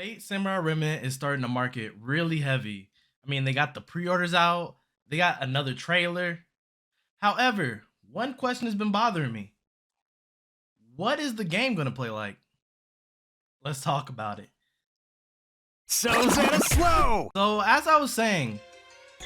Fate Samurai Remnant is starting to market really heavy. I mean, they got the pre-orders out, they got another trailer. However, one question has been bothering me. What is the game going to play like? Let's talk about it. So slow! So, as I was saying,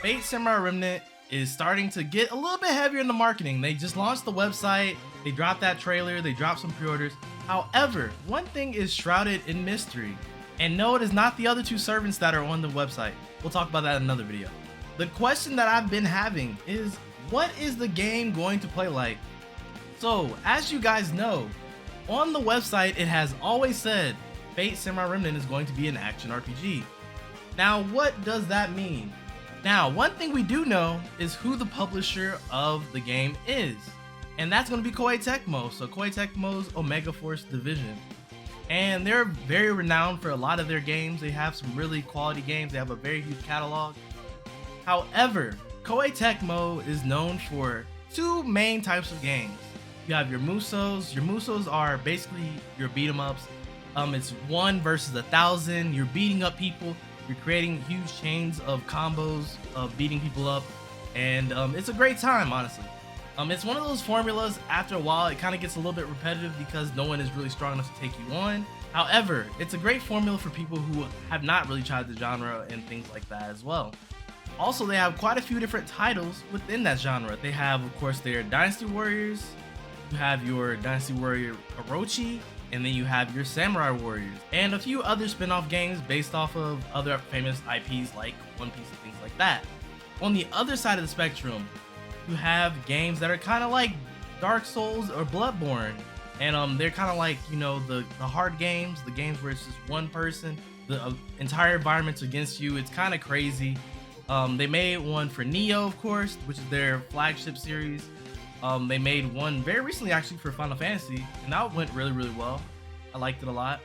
Fate Samurai Remnant is starting to get a little bit heavier in the marketing. They just launched the website, they dropped that trailer, they dropped some pre-orders. However, one thing is shrouded in mystery. And no, it is not the other two servants that are on the website. We'll talk about that in another video. The question that I've been having is, what is the game going to play like? So, as you guys know, on the website it has always said Fate Samurai Remnant is going to be an action RPG. Now, what does that mean? Now, one thing we do know is who the publisher of the game is. And that's going to be Koei Tecmo. So Koei Tecmo's Omega Force division. And they're very renowned for a lot of their games. They have some really quality games. They have a very huge catalog. However, Koei Tecmo is known for two main types of games. You have your Musous. Your Musous are basically your beat 'em ups. It's 1 versus 1,000. You're beating up people. You're creating huge chains of combos of beating people up. And it's a great time, honestly. It's one of those formulas, after a while, it kind of gets a little bit repetitive because no one is really strong enough to take you on. However, it's a great formula for people who have not really tried the genre and things like that as well. Also, they have quite a few different titles within that genre. They have, of course, their Dynasty Warriors, you have your Dynasty Warrior Orochi, and then you have your Samurai Warriors, and a few other spin-off games based off of other famous IPs like One Piece and things like that. On the other side of the spectrum, you have games that are kind of like Dark Souls or Bloodborne, and they're kind of like, you know, the hard games, the games where it's just one person, the entire environment's against you. It's kind of crazy. They made one for Nioh, of course, which is their flagship series. They made one very recently actually for Final Fantasy, and that went really well. I liked it a lot.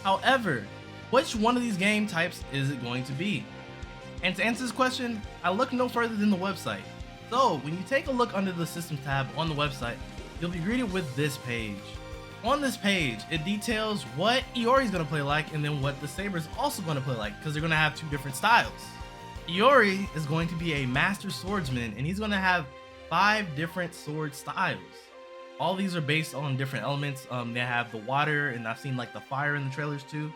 However, which one of these game types is it going to be? And to answer this question, I look no further than the website. So when you take a look under the Systems tab on the website, you'll be greeted with this page. On this page, it details what Iori is going to play like, and then what the Saber is also going to play like, because they're going to have two different styles. Iori is going to be a master swordsman, and he's going to have 5 different sword styles. All these are based on different elements. They have the water, and I've seen like the fire in the trailers too.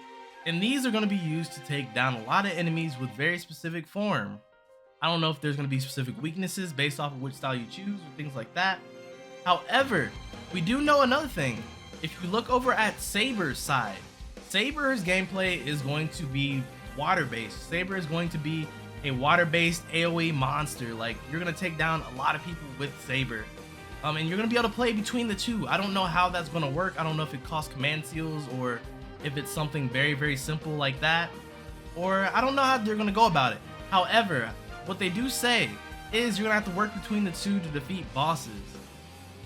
And these are going to be used to take down a lot of enemies with very specific form. I don't know if there's going to be specific weaknesses based off of which style you choose or things like that. However, we do know another thing. If you look over at Saber's side, Saber's gameplay is going to be water-based. Saber is going to be a water-based AoE monster. Like, you're going to take down a lot of people with Saber. And you're going to be able to play between the two. I don't know how that's going to work. I don't know if it costs command seals or if it's something very simple like that. Or I don't know how they're going to go about it. However, what they do say is you're going to have to work between the two to defeat bosses.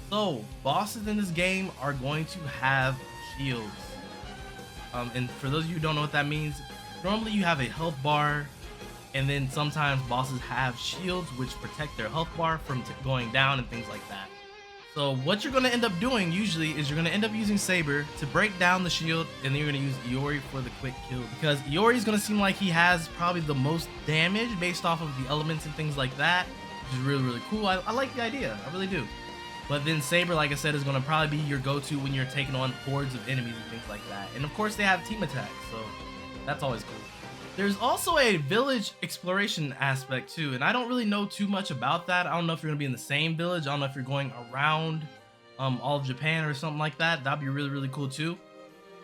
So, bosses in this game are going to have shields. And for those of you who don't know what that means, normally you have a health bar, and then sometimes bosses have shields which protect their health bar from going down and things like that. So what you're going to end up doing usually is you're going to end up using Saber to break down the shield, and then you're going to use Iori for the quick kill, because Iori is going to seem like he has probably the most damage based off of the elements and things like that, which is really cool. I like the idea, I really do. But then Saber, like I said, is going to probably be your go-to when you're taking on hordes of enemies and things like that. And of course they have team attacks, so that's always cool. There's also a village exploration aspect too, and I don't really know too much about that. I don't know if you're going to be in the same village. I don't know if you're going around all of Japan or something like that. That'd be really cool too.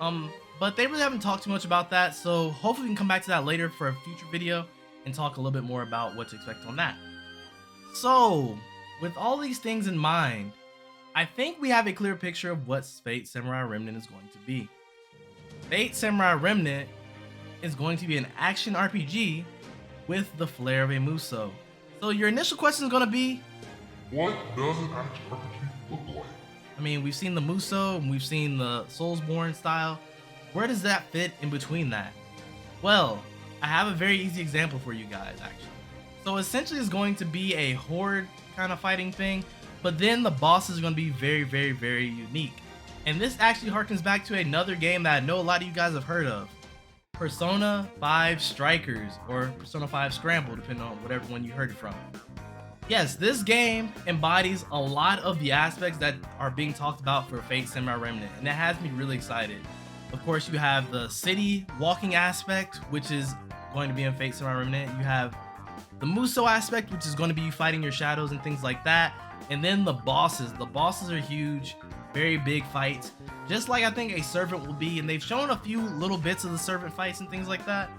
But they really haven't talked too much about that, so hopefully we can come back to that later for a future video and talk a little bit more about what to expect on that. So, with all these things in mind, I think we have a clear picture of what Fate Samurai Remnant is going to be. Fate Samurai Remnant is going to be an action RPG with the flair of a Musou. So your initial question is going to be, what does an action RPG look like? I mean, we've seen the Musou and we've seen the Soulsborne style. Where does that fit in between that? Well, I have a very easy example for you guys actually. So essentially it's going to be a horde kind of fighting thing, but then the bosses are going to be very unique. And this actually harkens back to another game that I know a lot of you guys have heard of. Persona 5 Strikers, or Persona 5 Scramble, depending on whatever one you heard it from. Yes, this game embodies a lot of the aspects that are being talked about for Fate Samurai Remnant, and it has me really excited. Of course, you have the city walking aspect, which is going to be in Fate Samurai Remnant. You have the Musou aspect, which is going to be you fighting your shadows and things like that. And then the bosses. The bosses are huge, very big fights, just like I think a servant will be. And they've shown a few little bits of the servant fights and things like that.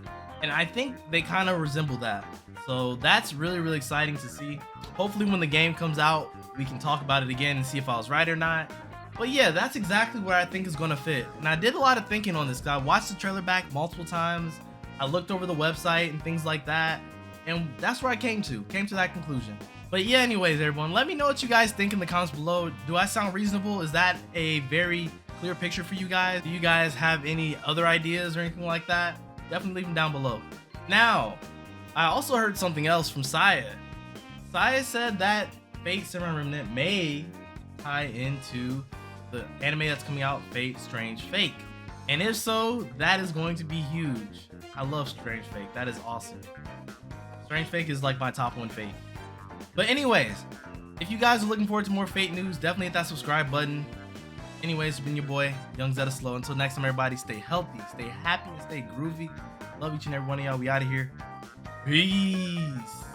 And I think they kind of resemble that. So that's really, really exciting to see. Hopefully when the game comes out, we can talk about it again and see if I was right or not. But yeah, that's exactly where I think is going to fit. And I did a lot of thinking on this. I watched the trailer back multiple times. I looked over the website and things like that. And that's where I came to that conclusion. But yeah, anyways, everyone, let me know what you guys think in the comments below. Do I sound reasonable? Is that a very clear picture for you guys? Do you guys have any other ideas or anything like that? Definitely leave them down below. Now, I also heard something else from Saya. Saya said that Fate Samurai Remnant may tie into the anime that's coming out, Fate Strange Fake. And if so, that is going to be huge. I love Strange Fake. That is awesome. Strange Fake is like my top 1 Fate. But anyways, if you guys are looking forward to more Fate news, definitely hit that subscribe button. Anyways, it's been your boy, Young Zeta Slow. Until next time, everybody, stay healthy, stay happy, and stay groovy. Love each and every one of y'all. We out of here. Peace.